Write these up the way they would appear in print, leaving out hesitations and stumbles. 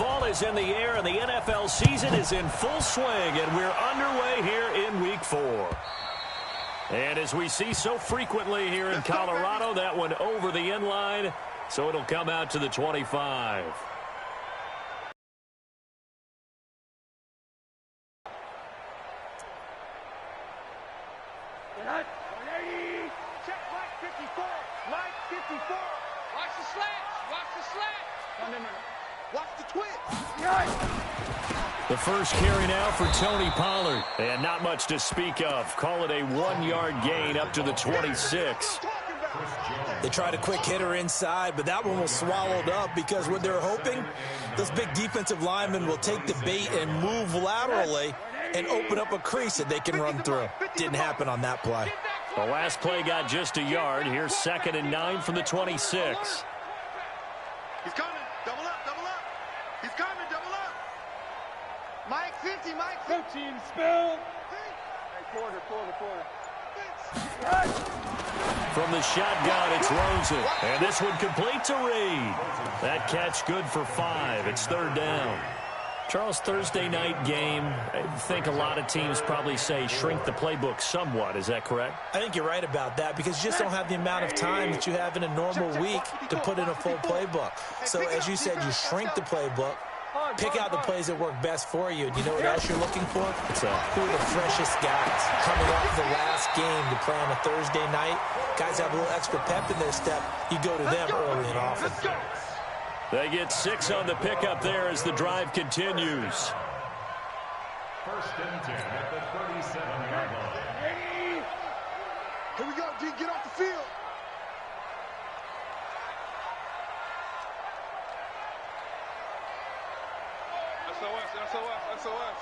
fall is in the air, and the NFL season is in full swing, and we're underway here in Week 4. And as we see so frequently here in Colorado, that one over the end line, so it'll come out to the 25. Check Mike 54. Mike 54. Watch the slash. Watch the slash. Watch the twist. The first carry now for Tony Pollard. And not much to speak of. Call it a 1-yard gain up to the 26. They tried a quick hitter inside, but that one was swallowed up because what they're hoping, those big defensive linemen will take the bait and move laterally and open up a crease that they can run through. Didn't happen on that play. The last play got just a yard. Here's 2nd and 9 from the 26. He's coming. Double up, double up. He's coming, double up. Mike 50, Mike 15, spill. Hey, quarter. From the shotgun, it's Rosen. And this one complete to Reed. That catch good for 5. It's 3rd down. Charles, Thursday night game, I think a lot of teams probably say shrink the playbook somewhat. Is that correct? I think you're right about that because you just don't have the amount of time that you have in a normal week to put in a full playbook. So, as you said, you shrink the playbook, pick out the plays that work best for you. And you know what else you're looking for? Who are the freshest guys coming off the last game to play on a Thursday night? Guys have a little extra pep in their step. You go to them early and often. They get 6 on the pickup there as the drive continues. 1st and 10 at the 37-yard line. Here we go, D. Get off the field. SOS.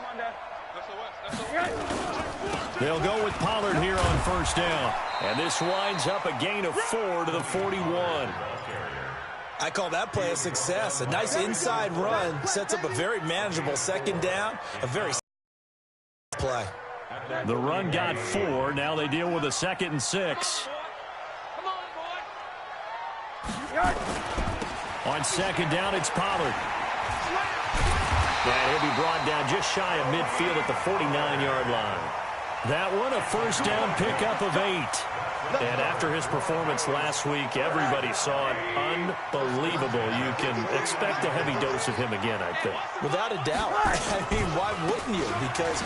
Monday. SOS. They'll go with Pollard here on 1st down. And this winds up a gain of 4 to the 41. I call that play a success. A nice inside run sets up a very manageable 2nd down, a very play. The run got 4. Now they deal with a 2nd and 6. Come on, boy. On 2nd down, it's Pollard. And he'll be brought down just shy of midfield at the 49-yard line. That one, a 1st down pickup of 8. And after his performance last week, everybody saw it. Unbelievable. You can expect a heavy dose of him again, I think. Without a doubt. I mean, why wouldn't you? Because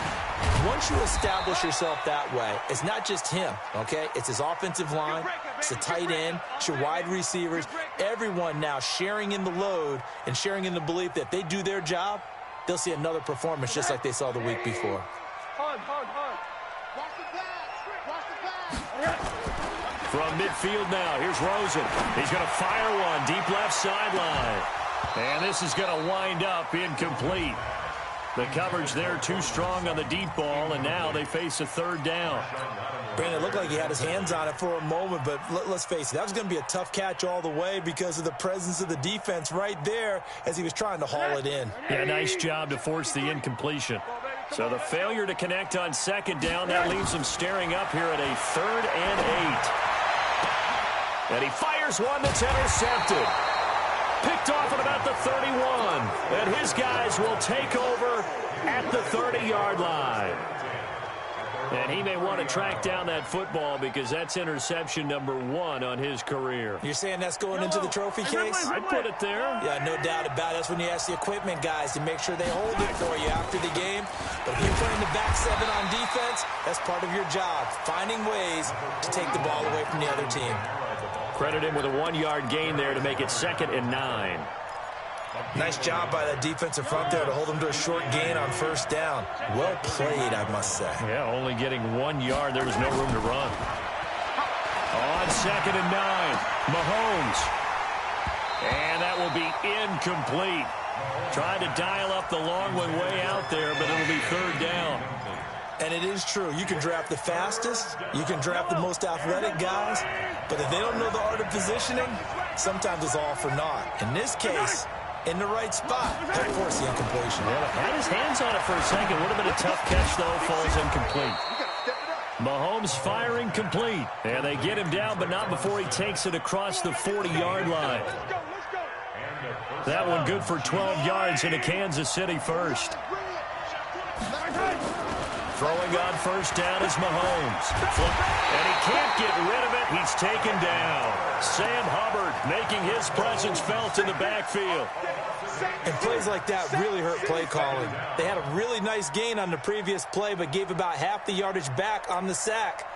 once you establish yourself that way, it's not just him, okay? It's his offensive line, it's the tight end, it's your wide receivers, everyone now sharing in the load and sharing in the belief that they do their job, they'll see another performance just like they saw the week before. Hard. Watch the pass. From midfield now, here's Rosen. He's going to fire one deep left sideline. And this is going to wind up incomplete. The coverage there too strong on the deep ball, and now they face a 3rd down. Brandon, it looked like he had his hands on it for a moment, but let's face it, that was going to be a tough catch all the way because of the presence of the defense right there as he was trying to haul it in. Yeah, nice job to force the incompletion. So the failure to connect on 2nd down, that leaves him staring up here at a 3rd and 8. And he fires one that's intercepted. Picked off at about the 31. And his guys will take over at the 30-yard line. And he may want to track down that football because that's interception number 1 on his career. You're saying that's going into the trophy case? I'd put it there. Yeah, no doubt about it. That's when you ask the equipment guys to make sure they hold it for you after the game. But if you're playing the back 7 on defense, that's part of your job, finding ways to take the ball away from the other team. Credit him with a 1-yard gain there to make it 2nd and 9. Nice job by that defensive front there to hold them to a short gain on 1st down. Well played, I must say. Yeah, only getting 1 yard. There was no room to run. On 2nd and 9, Mahomes. And that will be incomplete. Trying to dial up the long one way out there, but it'll be 3rd down. And it is true. You can draft the fastest. You can draft the most athletic guys. But if they don't know the art of positioning, sometimes it's all for naught. In this case, in the right spot, he'll force the incompletion. Well, had his hands on it for a second. Would have been a tough catch, though. Falls incomplete. Mahomes firing complete. And they get him down, but not before he takes it across the 40-yard line. That one good for 12 yards into Kansas City first. Throwing on first down is Mahomes. And he can't get rid of it. He's taken down. Sam Hubbard making his presence felt in the backfield. And plays like that really hurt play calling. They had a really nice gain on the previous play, but gave about half the yardage back on the sack.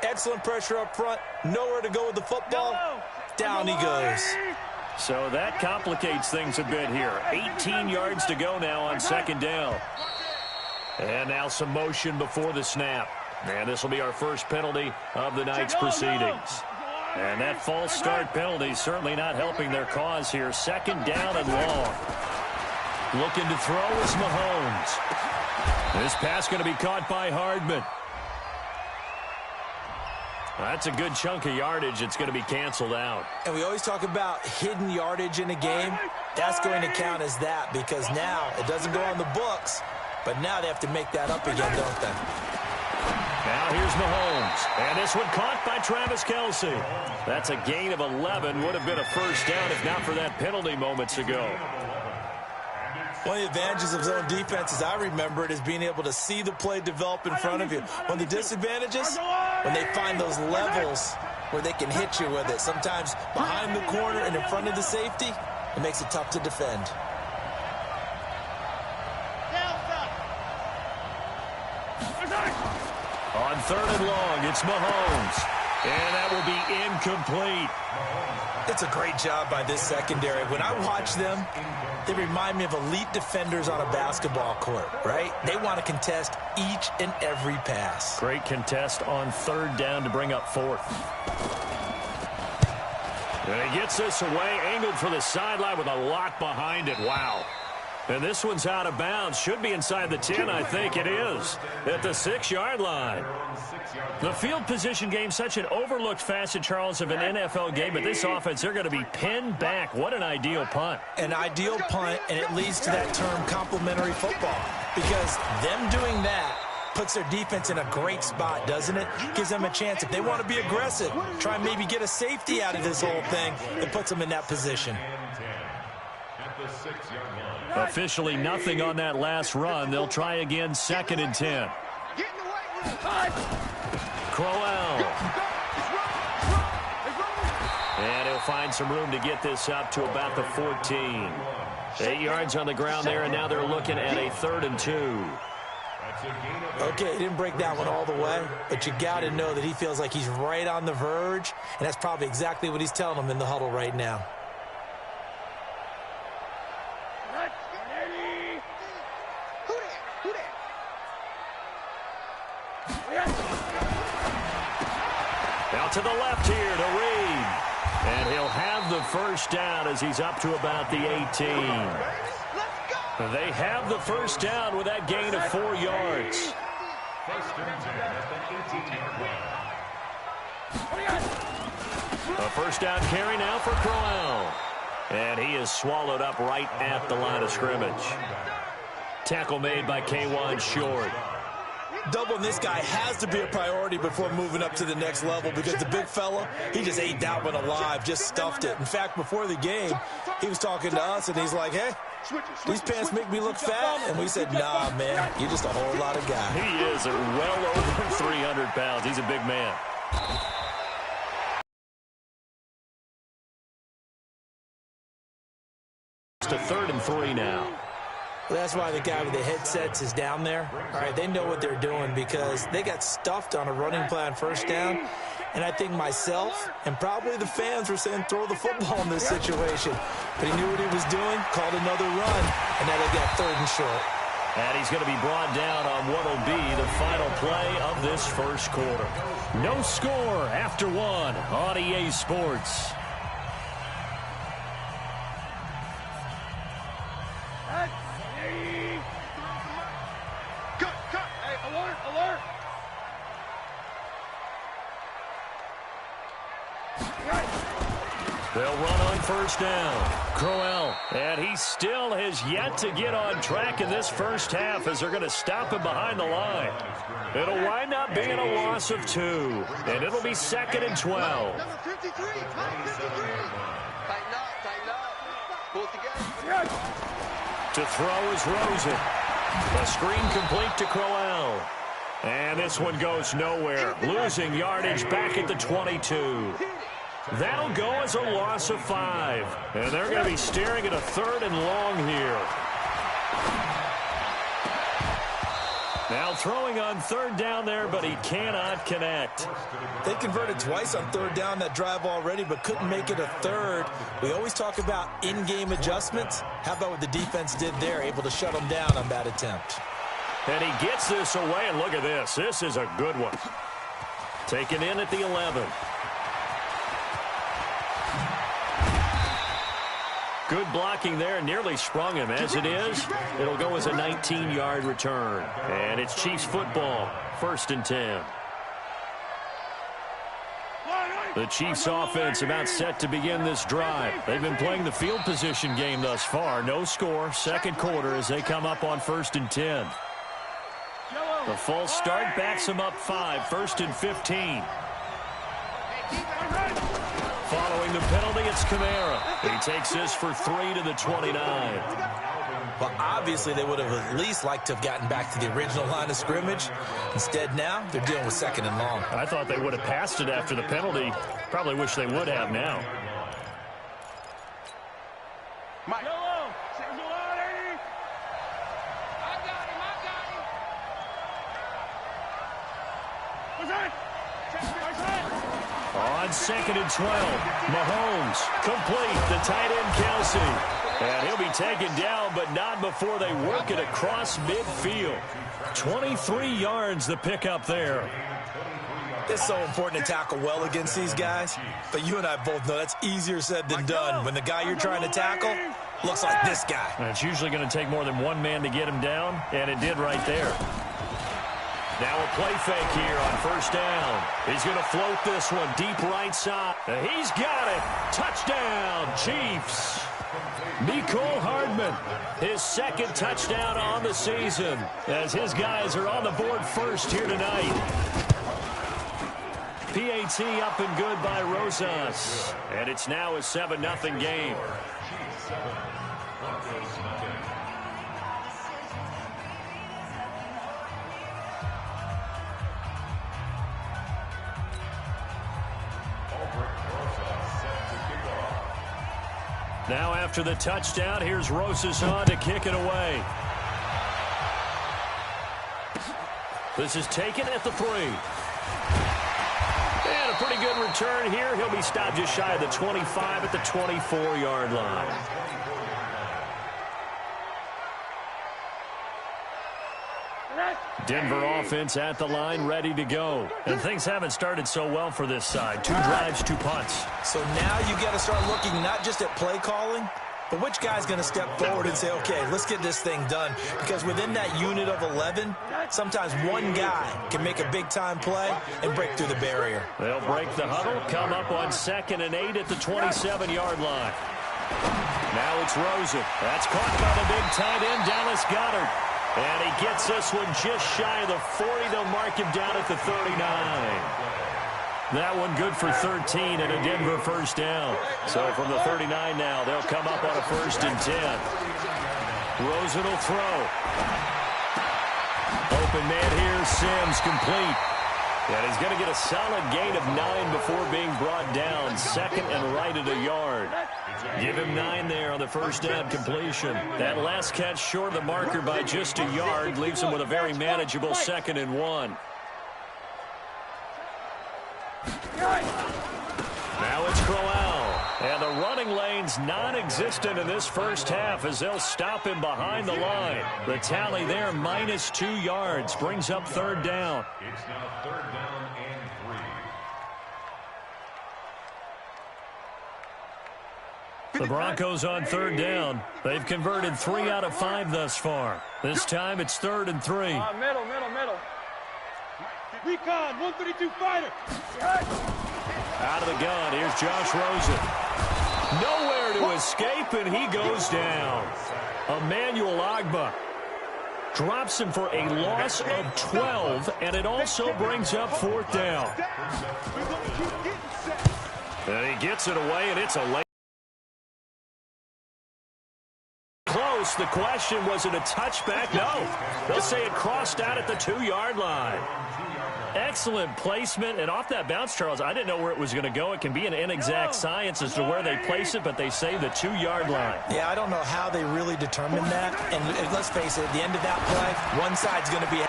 Excellent pressure up front. Nowhere to go with the football. Down he goes. So that complicates things a bit here. 18 yards to go now on second down. And now some motion before the snap. And this will be our first penalty of the night's proceedings. And that false start penalty certainly not helping their cause here. Second down and long. Looking to throw is Mahomes. This pass going to be caught by Hardman. That's a good chunk of yardage. It's going to be canceled out. And we always talk about hidden yardage in a game. That's going to count as that because now it doesn't go on the books. But now they have to make that up again, don't they? Now here's Mahomes. And this one caught by Travis Kelce. That's a gain of 11. Would have been a first down if not for that penalty moments ago. One of the advantages of zone defense, as I remember it, is being able to see the play develop in front of you. One of the disadvantages, when they find those levels where they can hit you with it. Sometimes behind the corner and in front of the safety, it makes it tough to defend. On third and long, it's Mahomes. And that will be incomplete. It's a great job by this secondary. When I watch them, they remind me of elite defenders on a basketball court, right? They want to contest each and every pass. Great contest on third down to bring up fourth. And he gets this away, angled for the sideline with a lot behind it. Wow. And this one's out of bounds. Should be inside the 10, I think it is, at the 6-yard line. The field position game, such an overlooked facet, Charles, of an NFL game. But this offense, they're going to be pinned back. What an ideal punt. An ideal punt, and it leads to that term complementary football. Because them doing that puts their defense in a great spot, doesn't it? Gives them a chance. If they want to be aggressive, try and maybe get a safety out of this whole thing, it puts them in that position. Officially nothing on that last run. They'll try again, second and 10. Crowell. And he'll find some room to get this up to about the 14. 8 yards on the ground there, and now they're looking at a 3rd and 2. Okay, he didn't break that one all the way, but you got to know that he feels like he's right on the verge, and that's probably exactly what he's telling them in the huddle right now. Out to the left here to Reed. And he'll have the first down as he's up to about the 18. They have the first down with that gain of 4 yards. A first down carry now for Crowell. And he is swallowed up right at the line of scrimmage. Tackle made by K'Wan Short. Doubling this guy has to be a priority before moving up to the next level because the big fella, he just ate that one alive, just stuffed it. In fact, before the game, he was talking to us, and he's like, hey, these pants make me look fat. And we said, nah, man, you're just a whole lot of guy. He is well over 300 pounds. He's a big man. It's to 3rd and 3 now. Well, that's why the guy with the headsets is down there. All right, they know what they're doing because they got stuffed on a running play on first down. And I think myself and probably the fans were saying throw the football in this situation. But he knew what he was doing, called another run, and now they got 3rd and short. And he's going to be brought down on what will be the final play of this first quarter. No score after 1 on EA Sports. They'll run on first down. Crowell, and he still has yet to get on track in this first half as they're going to stop him behind the line. It'll wind up being a loss of 2, and it'll be 2nd and 12. Number 53, 53. Tighten up, pull it together. To throw is Rosen. A screen complete to Crowell. And this one goes nowhere. Losing yardage back at the 22. That'll go as a loss of 5. And they're going to be staring at a 3rd and long here. Now throwing on 3rd down there, but he cannot connect. They converted twice on 3rd down that drive already, but couldn't make it a 3rd. We always talk about in-game adjustments. How about what the defense did there, able to shut them down on that attempt? And he gets this away, and look at this. This is a good one. Taken in at the 11. Good blocking there, nearly sprung him. As it is, it'll go as a 19-yard return. And it's Chiefs football, 1st and 10. The Chiefs offense about set to begin this drive. They've been playing the field position game thus far. No score, 2nd quarter as they come up on 1st and 10. The false start backs them up 5, 1st and 15. Following the penalty, it's Kamara. He takes this for 3 to the 29. Well, obviously, they would have at least liked to have gotten back to the original line of scrimmage. Instead, now, they're dealing with 2nd and long. I thought they would have passed it after the penalty. Probably wish they would have now. Mike. On 2nd and 12, Mahomes complete, the tight end Kelsey. And he'll be taken down, but not before they work it across midfield. 23 yards the pickup there. It's so important to tackle well against these guys, but you and I both know that's easier said than done. When the guy you're trying to tackle looks like this guy. And it's usually going to take more than one man to get him down, and it did right there. Now a play fake here on 1st down. He's going to float this one deep right side. He's got it. Touchdown, Chiefs. Mecole Hardman, his 2nd touchdown on the season, as his guys are on the board first here tonight. PAT up and good by Rosas. And it's now a 7-0 game. Now after the touchdown, here's Rosas on to kick it away. This is taken at the 3. And a pretty good return here. He'll be stopped just shy of the 25 at the 24-yard line. Denver offense at the line, ready to go. And things haven't started so well for this side. 2 drives, 2 punts. So now you got to start looking not just at play calling, but which guy's going to step forward and say, okay, let's get this thing done. Because within that unit of 11, sometimes one guy can make a big-time play and break through the barrier. They'll break the huddle, come up on 2nd and 8 at the 27-yard line. Now it's Rosen. That's caught by the big tight end, Dallas Goedert. And he gets this one just shy of the 40. They'll mark him down at the 39. That one good for 13 and a Denver 1st down. So from the 39 now, they'll come up on a 1st and 10. Rosen will throw. Open man here, Sims complete. And he's going to get a solid gain of 9 before being brought down. 2nd and right at a yard. Give him 9 there on the 1st down completion. That last catch short of the marker by just a yard leaves him with a very manageable 2nd and 1. Now it's Crowell. And the running lane's non-existent in this first half as they'll stop him behind the line. The tally there, -2 yards, brings up 3rd down. It's now 3rd down and 3. The Broncos on 3rd down. They've converted 3 out of 5 thus far. This time it's 3rd and 3. Middle. Recon, 132 fighter. Out of the gun, here's Josh Rosen. Nowhere to escape, and he goes down. Emmanuel Ogbah drops him for a loss of 12, and it also brings up 4th down. And he gets it away, and it's a late close. The question, was it a touchback? No. They'll say it crossed out at the 2-yard line. Excellent placement, and off that bounce, Charles, I didn't know where it was going to go. It can be an inexact science as to where they place it, but they say the 2-yard line. Yeah, I don't know how they really determined that. And let's face it, at the end of that play, one side's going to be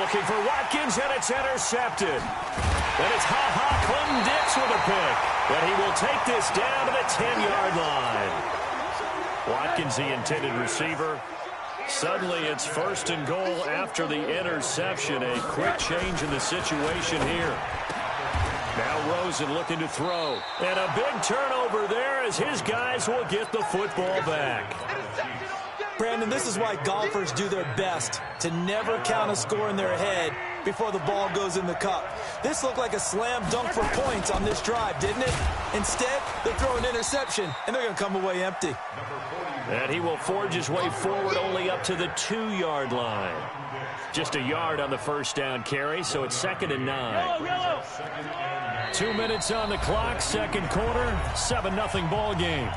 looking for Watkins, and it's intercepted. And it's Ha-Ha Clinton-Dix with a pick. But he will take this down to the 10-yard line. Watkins, the intended receiver. Suddenly, it's 1st and goal after the interception. A quick change in the situation here. Now Rosen looking to throw. And a big turnover there as his guys will get the football back. Brandon, this is why golfers do their best to never count a score in their head before the ball goes in the cup. This looked like a slam dunk for points on this drive, didn't it? Instead, they're throwing an interception, and they're going to come away empty. And he will forge his way forward only up to the 2-yard line. Just a yard on the first down carry, so it's 2nd and 9. 2 minutes on the clock, second quarter, 7-0 ball game.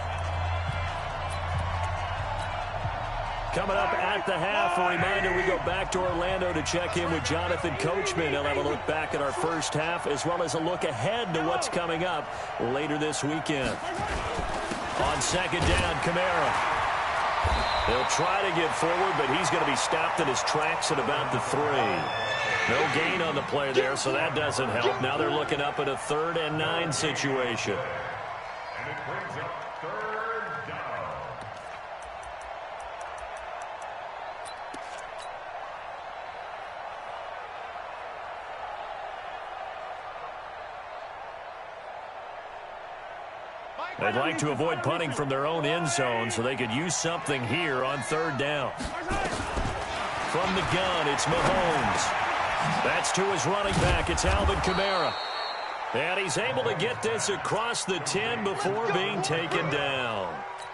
Coming up at the half, a reminder, we go back to Orlando to check in with Jonathan Coachman. He'll have a look back at our first half as well as a look ahead to what's coming up later this weekend. On second down, Kamara. He'll try to get forward, but he's going to be stopped in his tracks at about the 3. No gain on the play there, so that doesn't help. Now they're looking up at a 3rd and 9 situation. And it brings up 3rd down. They'd like to avoid punting from their own end zone so they could use something here on 3rd down. From the gun, it's Mahomes. That's to his running back. It's Alvin Kamara. And he's able to get this across the 10 before being taken down.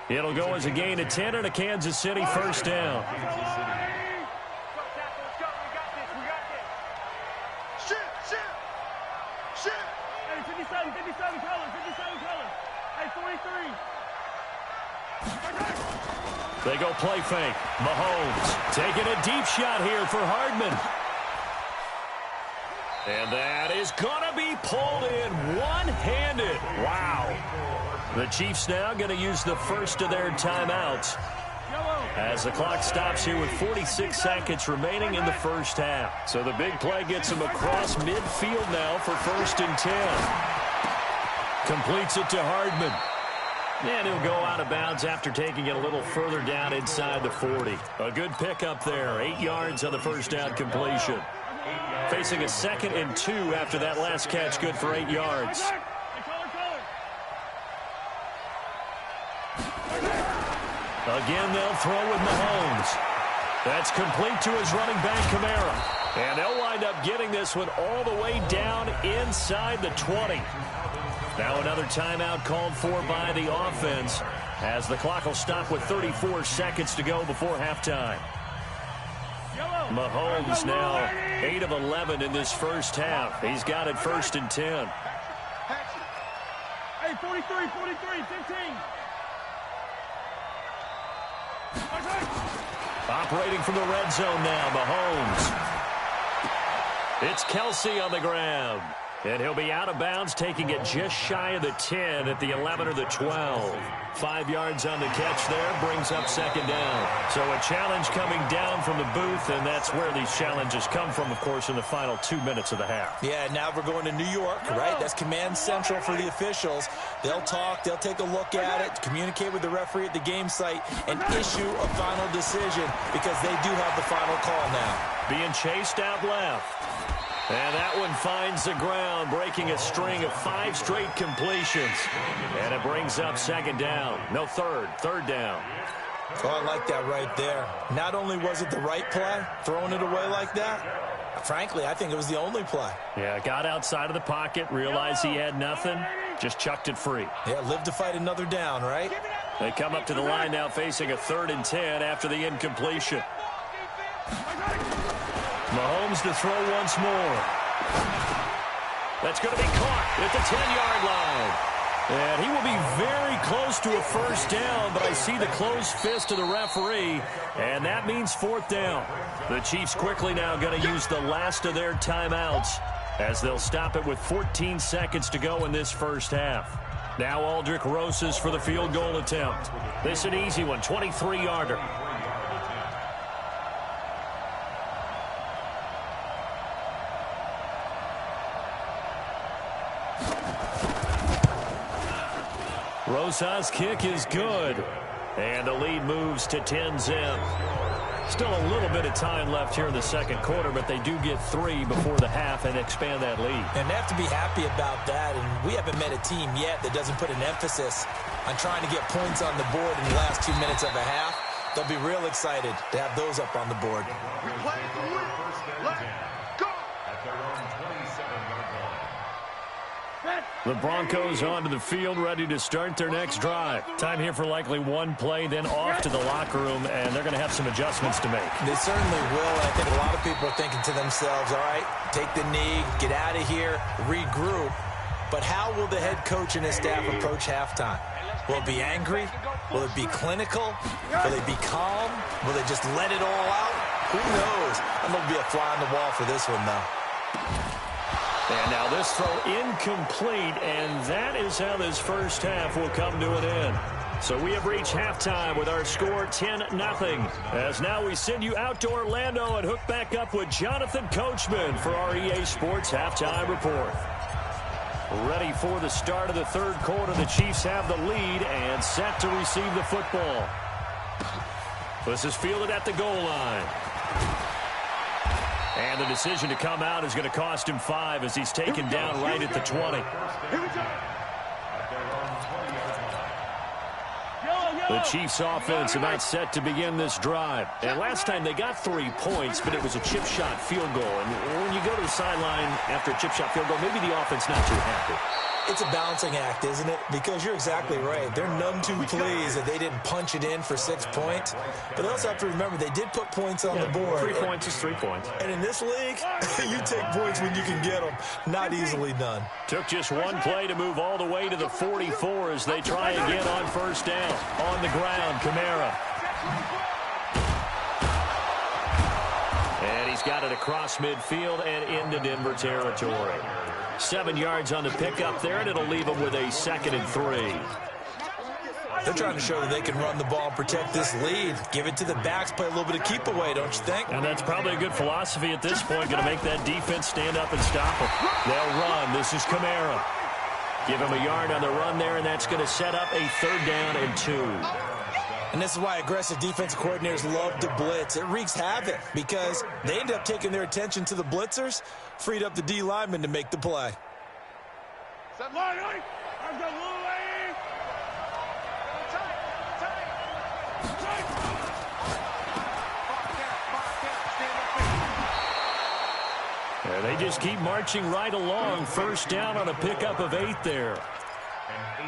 It'll go as a gain of 10 and a Kansas City first down. They go play fake. Mahomes taking a deep shot here for Hardman. And that is going to be pulled in one-handed. Wow. The Chiefs now going to use the first of their timeouts as the clock stops here with 46 seconds remaining in the first half. So the big play gets him across midfield now for 1st and 10. Completes it to Hardman. And he'll go out of bounds after taking it a little further down inside the 40. A good pickup there. 8 yards on the first down completion. Facing a 2nd and 2 after that last catch. Good for 8 yards. Again, they'll throw with Mahomes. That's complete to his running back, Kamara. And they'll wind up getting this one all the way down inside the 20. Now another timeout called for by the offense as the clock will stop with 34 seconds to go before halftime. Mahomes now 8 of 11 in this first half. He's got it 1st and 10. Hey, 43, 15. Operating from the red zone now, Mahomes. It's Kelsey on the ground. And he'll be out of bounds, taking it just shy of the 10 at the 11 or the 12. 5 yards on the catch there, brings up 2nd down. So a challenge coming down from the booth, and that's where these challenges come from, of course, in the final 2 minutes of the half. Yeah, now we're going to New York, right? That's command central for the officials. They'll talk, they'll take a look at it, communicate with the referee at the game site, and issue a final decision because they do have the final call now. Being chased out left. And that one finds the ground, breaking a string of 5 straight completions. And it brings up 2nd down. No, 3rd down. Oh, I like that right there. Not only was it the right play, throwing it away like that, frankly, I think it was the only play. Yeah, got outside of the pocket, realized he had nothing, just chucked it free. Yeah, live to fight another down, right? They come up to the line now facing a 3rd and 10 after the incompletion. Mahomes to throw once more. That's going to be caught at the 10-yard line. And he will be very close to a first down, but I see the closed fist of the referee, and that means fourth down. The Chiefs quickly now going to use the last of their timeouts as they'll stop it with 14 seconds to go in this first half. Now Aldrick Rosas for the field goal attempt. This an easy one, 23-yarder. Rosas' kick is good. And the lead moves to 10-zip. Still a little bit of time left here in the second quarter, but they do get 3 before the half and expand that lead. And they have to be happy about that. And we haven't met a team yet that doesn't put an emphasis on trying to get points on the board in the last 2 minutes of a half. They'll be real excited to have those up on the board. We're playing to win. Let's go. At their own 27-yard line. The Broncos onto the field, ready to start their next drive. Time here for likely one play, then off to the locker room, and they're going to have some adjustments to make. They certainly will. I think a lot of people are thinking to themselves, all right, take the knee, get out of here, regroup. But how will the head coach and his staff approach halftime? Will it be angry? Will it be clinical? Will they be calm? Will they just let it all out? Who knows? I'm going to be a fly on the wall for this one, though. And now this throw incomplete, and that is how this first half will come to an end. So we have reached halftime with our score 10-0. As now we send you out to Orlando and hook back up with Jonathan Coachman for our EA Sports Halftime Report. Ready for the start of the third quarter. The Chiefs have the lead and set to receive the football. This is fielded at the goal line. And the decision to come out is going to cost him 5 as he's taken down right at the 20. The Chiefs offense about set to begin this drive. And last time they got 3 points, but it was a chip shot field goal. And when you go to the sideline after a chip shot field goal, maybe the offense not too happy. It's a balancing act, isn't it? Because you're exactly right. They're none too pleased that they didn't punch it in for 6 points. But they also have to remember they did put points on the board. 3 points is 3 points. And in this league, you take points when you can get them. Not easily done. Took just one play to move all the way to the 44 as they try again on first down. On the ground, Kamara. And he's got it across midfield and into Denver territory. 7 yards on the pickup there, and it'll leave them with a 2nd and 3. They're trying to show that they can run the ball and protect this lead. Give it to the backs, play a little bit of keep away, don't you think? And that's probably a good philosophy at this point, going to make that defense stand up and stop them. They'll run. This is Kamara. Give him a yard on the run there, and that's going to set up a 3rd down and 2. And this is why aggressive defensive coordinators love to blitz. It wreaks havoc because they end up taking their attention to the blitzers, freed up the D lineman to make the play. And they just keep marching right along. First down on a pickup of 8 there.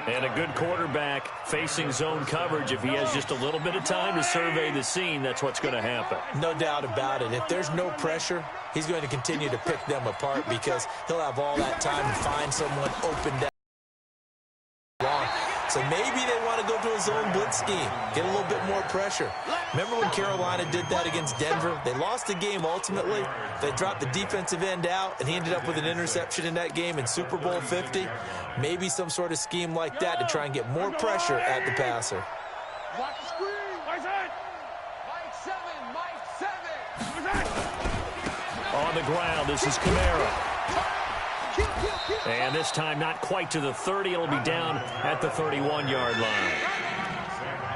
And a good quarterback facing zone coverage. If he has just a little bit of time to survey the scene, that's what's going to happen. No doubt about it. If there's no pressure, he's going to continue to pick them apart because he'll have all that time to find someone open down. So maybe they want to go to a zone blitz scheme, get a little bit more pressure. Remember when Carolina did that against Denver? They lost the game ultimately. They dropped the defensive end out, and he ended up with an interception in that game in Super Bowl 50. Maybe some sort of scheme like that to try and get more pressure at the passer. Watch the screen. Mike 7. On the ground, this is Kamara. And this time not quite to the 30. It'll be down at the 31-yard line.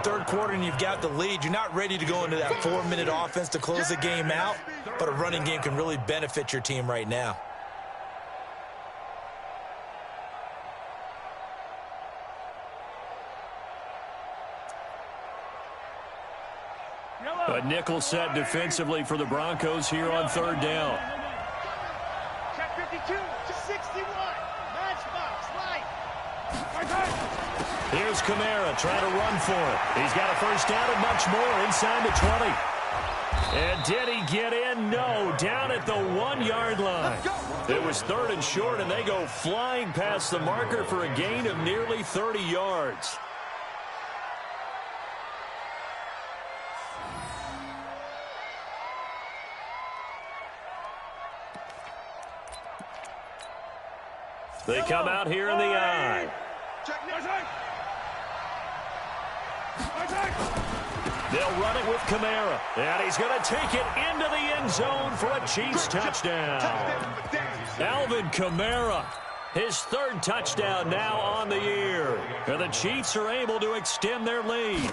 Third quarter and you've got the lead. You're not ready to go into that 4-minute offense to close the game out, but a running game can really benefit your team right now. A nickel set defensively for the Broncos here on 3rd down. Check 52. 61. Matchbox. Light. Here's Kamara trying to run for it. He's got a first down and much more inside the 20. And did he get in? No, down at the 1-yard line. It was 3rd and short, and they go flying past the marker for a gain of nearly 30 yards. They come out here in the I. They'll run it with Kamara. And he's going to take it into the end zone for a Chiefs touchdown. Alvin Kamara, his 3rd touchdown now on the year. And the Chiefs are able to extend their lead.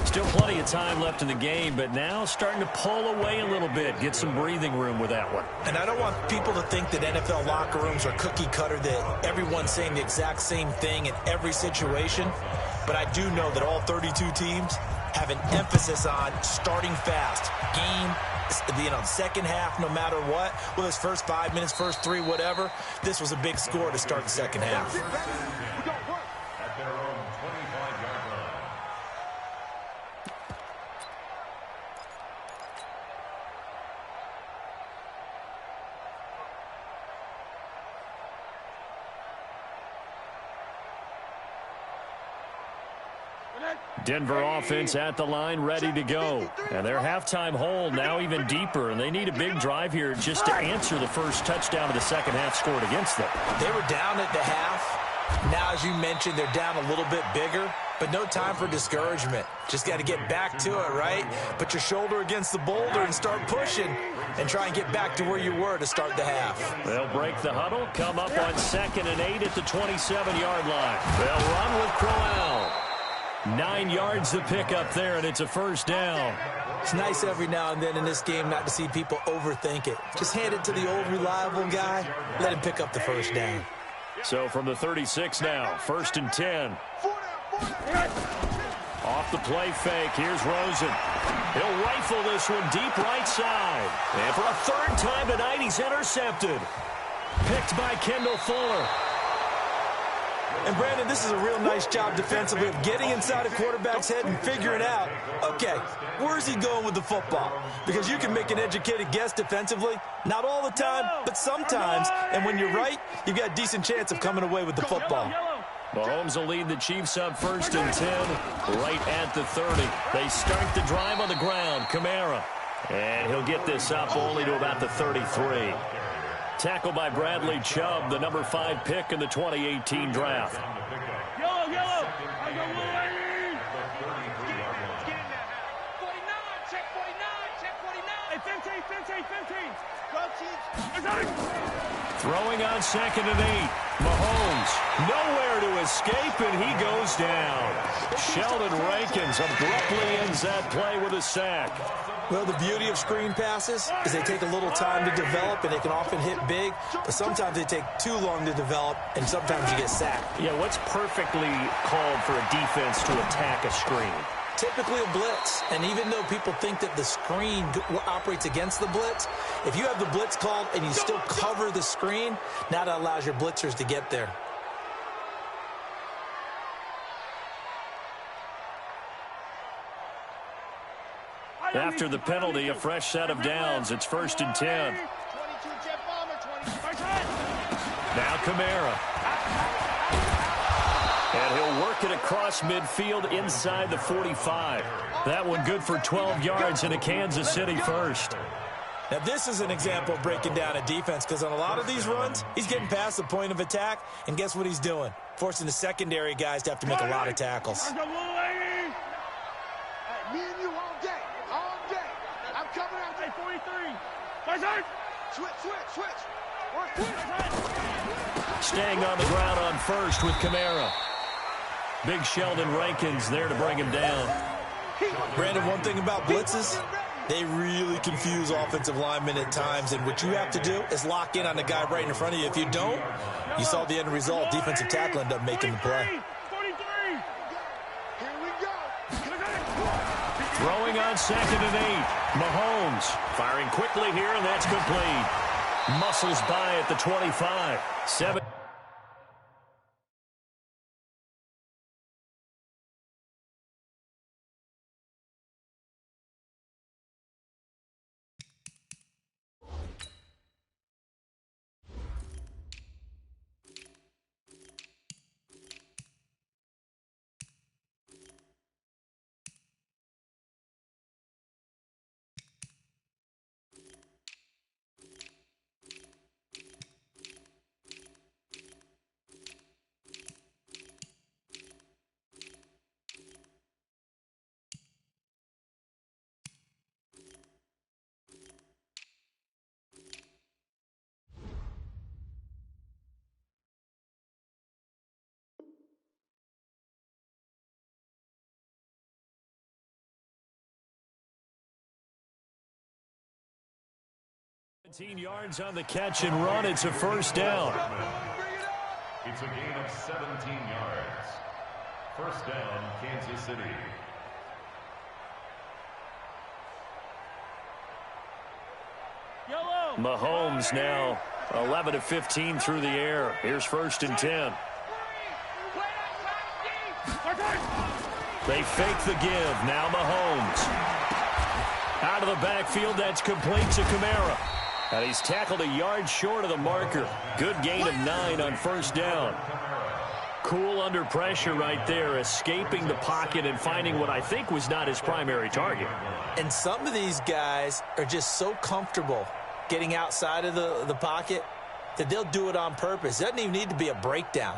Still plenty of time left in the game, but now starting to pull away a little bit. Get some breathing room with that one. And I don't want people to think that NFL locker rooms are cookie cutter, that everyone's saying the exact same thing in every situation. But I do know that all 32 teams have an emphasis on starting fast. Second half, no matter what. Well, his first 5 minutes, first 3, whatever. This was a big score to start the second half. At their own 25-yard line. Denver offense at the line, ready to go. And their halftime hole now even deeper, and they need a big drive here just to answer the first touchdown of the second half scored against them. They were down at the half. Now, as you mentioned, they're down a little bit bigger, but no time for discouragement. Just got to get back to it, right? Put your shoulder against the boulder and start pushing and try and get back to where you were to start the half. They'll break the huddle, come up on 2nd and 8 at the 27-yard line. They'll run with Crowell. 9 yards to pick up there, and it's a first down. It's nice every now and then in this game not to see people overthink it. Just hand it to the old reliable guy. Let him pick up the first down. So from the 36 now, 1st and 10. Off the play fake, here's Rosen. He'll rifle this one deep right side. And for a 3rd time tonight, he's intercepted. Picked by Kendall Fuller. And, Brandon, this is a real nice job defensively of getting inside a quarterback's head and figuring out, okay, where's he going with the football? Because you can make an educated guess defensively, not all the time, but sometimes. And when you're right, you've got a decent chance of coming away with the football. Mahomes will lead the Chiefs up 1st and 10, right at the 30. They start the drive on the ground. Kamara. And he'll get this up only to about the 33. Tackled by Bradley Chubb, the number 5 pick in the 2018 draft. Yellow! I go Wolverine! 49, check 49! Hey, 15! Go, Chiefs! Throwing on 2nd and 8. Mahomes, nowhere to escape, and he goes down. Sheldon Rankins abruptly ends that play with a sack. Well, the beauty of screen passes is they take a little time to develop, and they can often hit big, but sometimes they take too long to develop, and sometimes you get sacked. Yeah, what's perfectly called for a defense to attack a screen? Typically a blitz, and even though people think that the screen operates against the blitz, if you have the blitz called and you still cover the screen, now that allows your blitzers to get there. After the penalty, a fresh set of downs. It's 1st and 10. Now Kamara. And he'll work it across midfield inside the 45. That one good for 12 yards in a Kansas City first. Now, this is an example of breaking down a defense, because on a lot of these runs, he's getting past the point of attack, and guess what he's doing? Forcing the secondary guys to have to make a lot of tackles. Me and you all day. I'm coming out there. 43. Switch. Staying on the ground on 1st with Kamara. Big Sheldon Rankins there to bring him down. Brandon, one thing about blitzes, they really confuse offensive linemen at times, and what you have to do is lock in on the guy right in front of you. If you don't, you saw the end result. Defensive tackle ended up making the play. 43. Here we go. Throwing on 2nd and 8. Mahomes firing quickly here, and that's complete. Muscles by at the 25. 7. 17 yards on the catch and run. It's a first down. It's a gain of 17 yards. First down, Kansas City. Mahomes now 11 of 15 through the air. Here's first and 10. They fake the give. Now Mahomes. Out of the backfield, that's complete to Kamara. And he's tackled a yard short of the marker. Good gain of 9 on first down. Cool under pressure right there, escaping the pocket and finding what I think was not his primary target. And some of these guys are just so comfortable getting outside of the pocket that they'll do it on purpose. It doesn't even need to be a breakdown.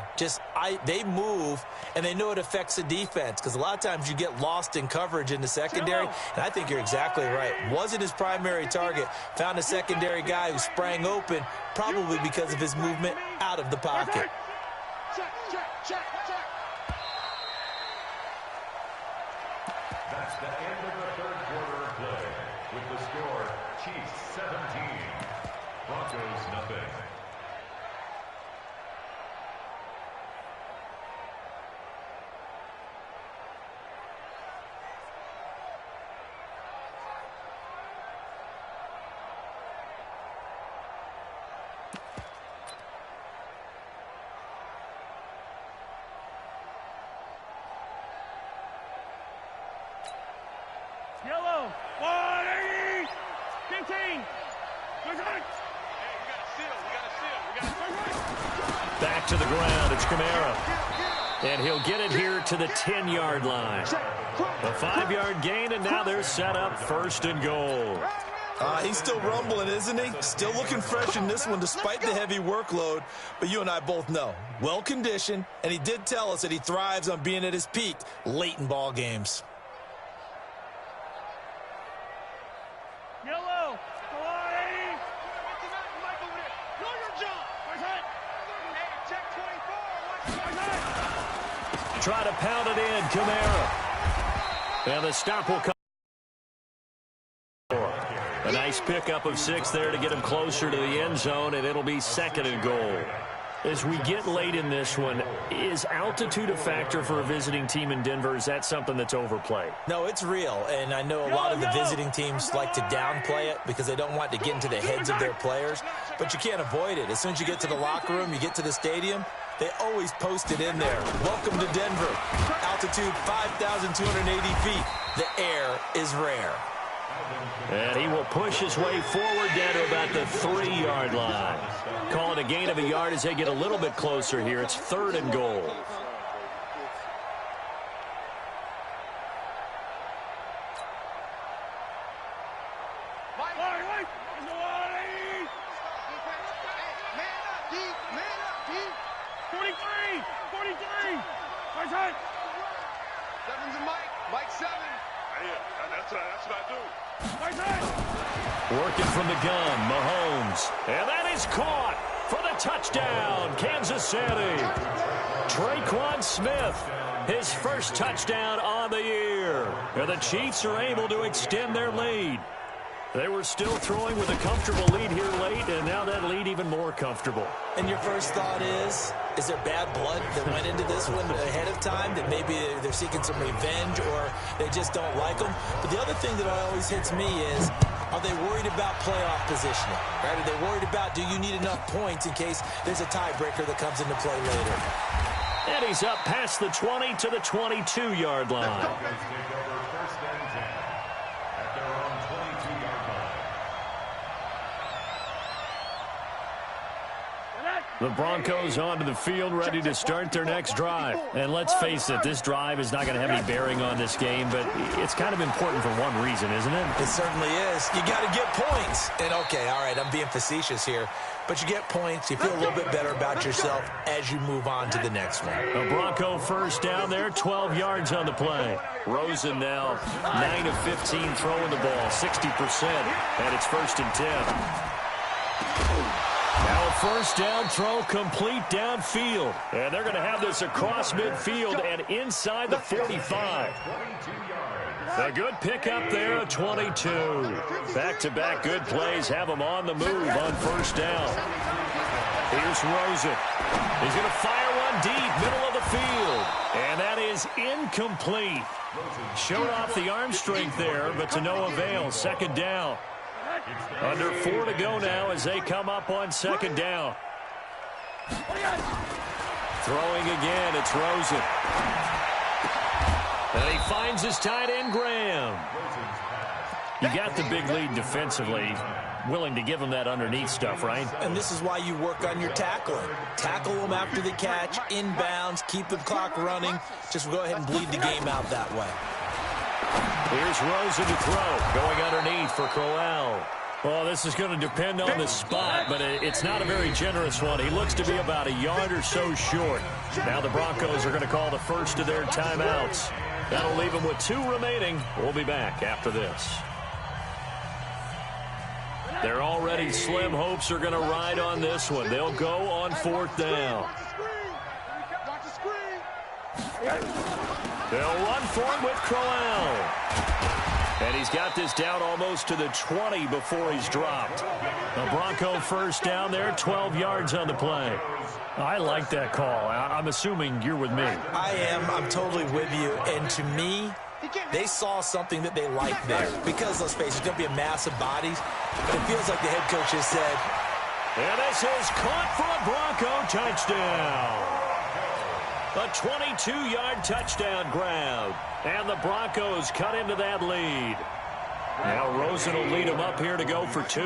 They move, and they know it affects the defense, because a lot of times you get lost in coverage in the secondary, and I think you're exactly right. Wasn't his primary target. Found a secondary guy who sprang open, probably because of his movement out of the pocket. That's the end of the third quarter of play. With the score, Chiefs 17, Broncos nothing. Yellow, 180, 15. Back to the ground, it's Kamara. And he'll get it here to the 10-yard line. A 5-yard gain, and now they're set up first and goal. He's still rumbling, isn't he? Still looking fresh in this one despite the heavy workload. But you and I both know, well-conditioned, and he did tell us that he thrives on being at his peak late in ball games. Yellow, 180. Know your job. Hey, check 24. Try to pound it in, Kamara. And the stop will come. A nice pickup of 6 there to get him closer to the end zone, and it'll be second and goal. As we get late in this one, is altitude a factor for a visiting team in Denver? Is that something that's overplayed? No, it's real, and I know a lot of the visiting teams like to downplay it because they don't want to get into the heads of their players, but you can't avoid it. As soon as you get to the locker room, you get to the stadium, they always post it in there. Welcome to Denver. Altitude 5,280 feet. The air is rare. And he will push his way forward down to about the 3-yard line. Call it a gain of a yard as they get a little bit closer here. It's third and goal. Working from the gun, Mahomes. And that is caught for the touchdown, Kansas City. Traquan Smith, his first touchdown on the year. And the Chiefs are able to extend their lead. They were still throwing with a comfortable lead here late, and now that lead even more comfortable. And your first thought is there bad blood that went into this one ahead of time, that maybe they're seeking some revenge or they just don't like them? But the other thing that always hits me is, are they worried about playoff positioning? Right? Are they worried about, do you need enough points in case there's a tiebreaker that comes into play later? And he's up past the 20 to the 22-yard line. The Broncos onto the field, ready to start their next drive. And let's face it, this drive is not going to have any bearing on this game, but it's kind of important for one reason, isn't it? It certainly is. You got to get points. And, okay, all right, I'm being facetious here, but you get points, you feel a little bit better about yourself as you move on to the next one. A Bronco first down there, 12 yards on the play. Rosen now 9 of 15 throwing the ball, 60%, and it's first and 10. Now a first down throw complete downfield. And they're going to have this across midfield and inside the 45. A good pickup there at 22. Back-to-back good plays have him on the move on first down. Here's Rosen. He's going to fire one deep, middle of the field. And that is incomplete. Showed off the arm strength there, but to no avail. Second down. Under 4 to go now as they come up on second down. Throwing again, it's Rosen. And he finds his tight end, Graham. You got the big lead defensively. Willing to give him that underneath stuff, right? And this is why you work on your tackling. Tackle them after the catch, inbounds, keep the clock running. Just go ahead and bleed the game out that way. Here's Rosen to throw. Going underneath for Crowell. Well, this is going to depend on the spot, but it's not a very generous one. He looks to be about a yard or so short. Now the Broncos are going to call the first of their timeouts. That'll leave them with 2 remaining. We'll be back after this. Their already slim hopes are going to ride on this one. They'll go on 4th down. They'll run for it with Crowell. And he's got this down almost to the 20 before he's dropped. A Bronco first down there, 12 yards on the play. I like that call. I'm assuming you're with me. I am. I'm totally with you. And to me, they saw something that they liked there. Because, let's face it, it's going to be a mass of bodies. But it feels like the head coach has said, and this is caught for a Bronco touchdown. A 22-yard touchdown grab. And the Broncos cut into that lead. Now Rosen will lead them up here to go for 2.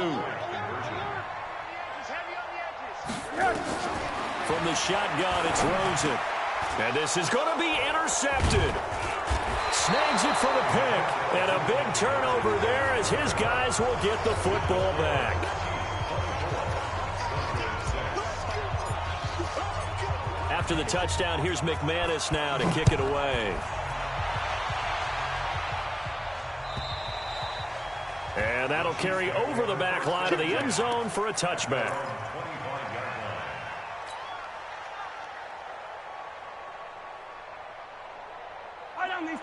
From the shotgun, it's Rosen. And this is going to be intercepted. Snags it for the pick. And a big turnover there as his guys will get the football back. After the touchdown, here's McManus now to kick it away. And that'll carry over the back line of the end zone for a touchback.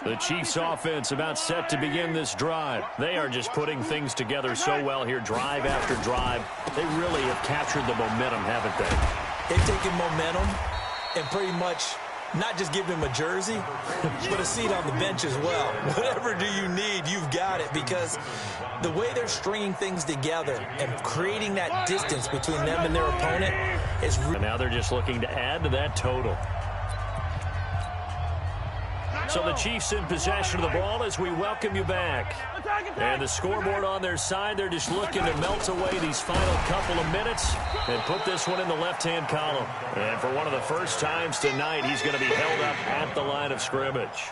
The Chiefs offense about set to begin this drive. They are just putting things together so well here, drive after drive. They really have captured the momentum, haven't they? They've taken momentum and pretty much not just give him a jersey, but a seat on the bench as well. Whatever do you need, you've got it, because the way they're stringing things together and creating that distance between them and their opponent is... And now they're just looking to add to that total. So the Chiefs in possession of the ball as we welcome you back. And the scoreboard on their side, they're just looking to melt away these final couple of minutes and put this one in the left-hand column. And for one of the first times tonight, he's going to be held up at the line of scrimmage.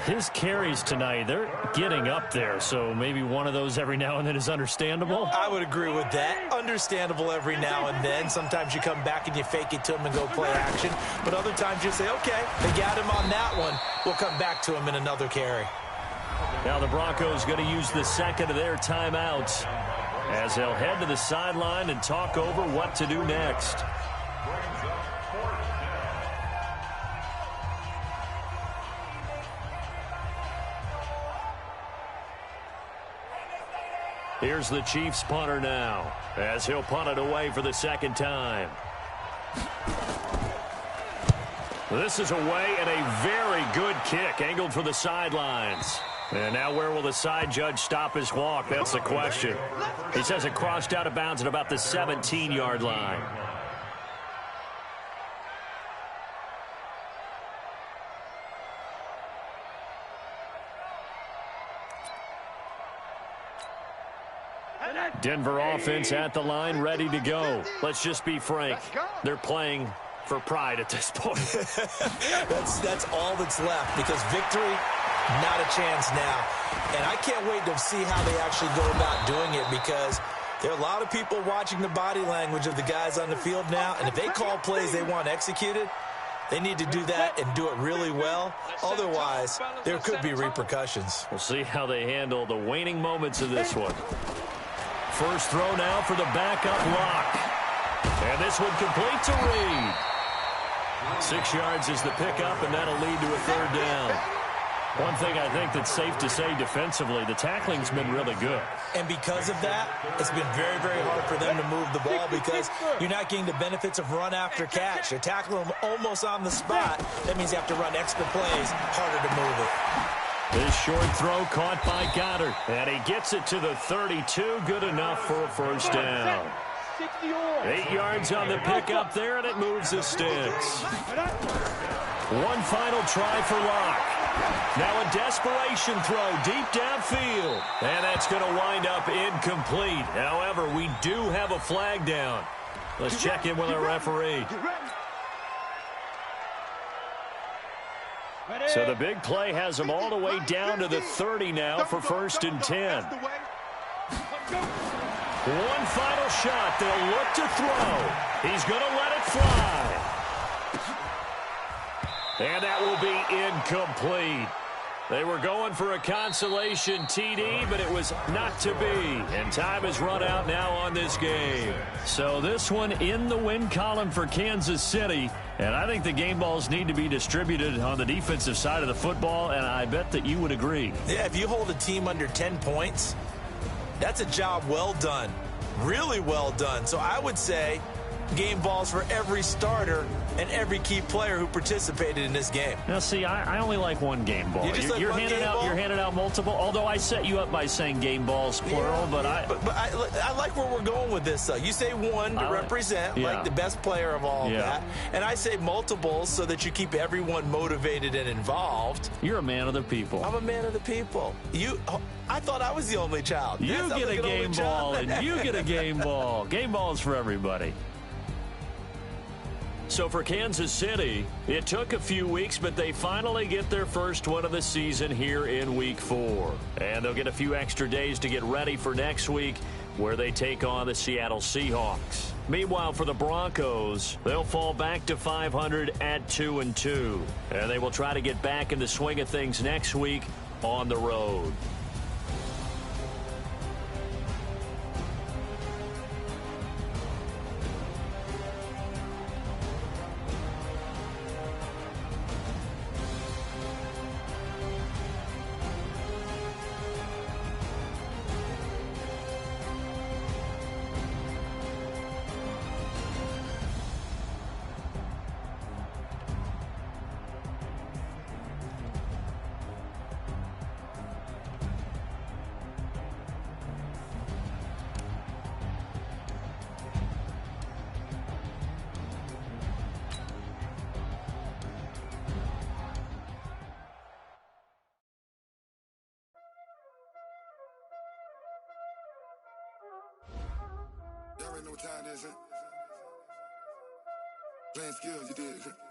His carries tonight, they're getting up there, so maybe one of those every now and then is understandable. I would agree with that. Understandable every now and then. Sometimes you come back and you fake it to him and go play action. But other times you say, okay, they got him on that one. We'll come back to him in another carry. Now the Broncos going to use the second of their timeouts as they'll head to the sideline and talk over what to do next. Here's the Chiefs punter now as he'll punt it away for the second time. This is away and a very good kick angled for the sidelines. And now where will the side judge stop his walk? That's the question. He says it crossed out of bounds at about the 17-yard line. Denver offense at the line, ready to go. Let's just be frank. They're playing for pride at this point. That's all that's left, because victory, not a chance now. And I can't wait to see how they actually go about doing it, because there are a lot of people watching the body language of the guys on the field now. And if they call plays they want executed, they need to do that and do it really well. Otherwise, there could be repercussions. We'll see how they handle the waning moments of this one. First throw now for the backup lock. And this one complete to Reed. 6 yards is the pickup, and that'll lead to a third down. One thing I think that's safe to say defensively, the tackling's been really good. And because of that, it's been very, very hard for them to move the ball because you're not getting the benefits of run after catch. You're tackling them almost on the spot. That means you have to run extra plays, harder to move it. This short throw caught by Goddard. And he gets it to the 32. Good enough for a first down. 8 yards on the pickup there, and it moves the sticks. One final try for Locke. Now a desperation throw deep downfield. And that's going to wind up incomplete. However, we do have a flag down. Let's check in with our referee. So the big play has them all the way down to the 30 now for 1st and 10. One final shot. They'll look to throw. He's going to let it fly. And that will be incomplete. They were going for a consolation TD, but it was not to be. And time has run out now on this game. So this one in the win column for Kansas City. And I think the game balls need to be distributed on the defensive side of the football, and I bet that you would agree. Yeah, if you hold a team under 10 points, that's a job well done. Really well done. So I would say game balls for every starter and every key player who participated in this game. Now, see, I only like one game ball. You're handing out multiple, although I set you up by saying game balls, plural, but I like where we're going with this, though. You say one to represent, like the best player of all of that, and I say multiples so that you keep everyone motivated and involved. You're a man of the people. I'm a man of the people. I thought I was the only child. You get a game ball, and you get a game ball. Game balls for everybody. So for Kansas City, it took a few weeks, but they finally get their first one of the season here in Week 4. And they'll get a few extra days to get ready for next week, where they take on the Seattle Seahawks. Meanwhile, for the Broncos, they'll fall back to 500 at 2-2. And they will try to get back in the swing of things next week on the road. Y'all already know what time it is, huh? Playing skills, you did, huh?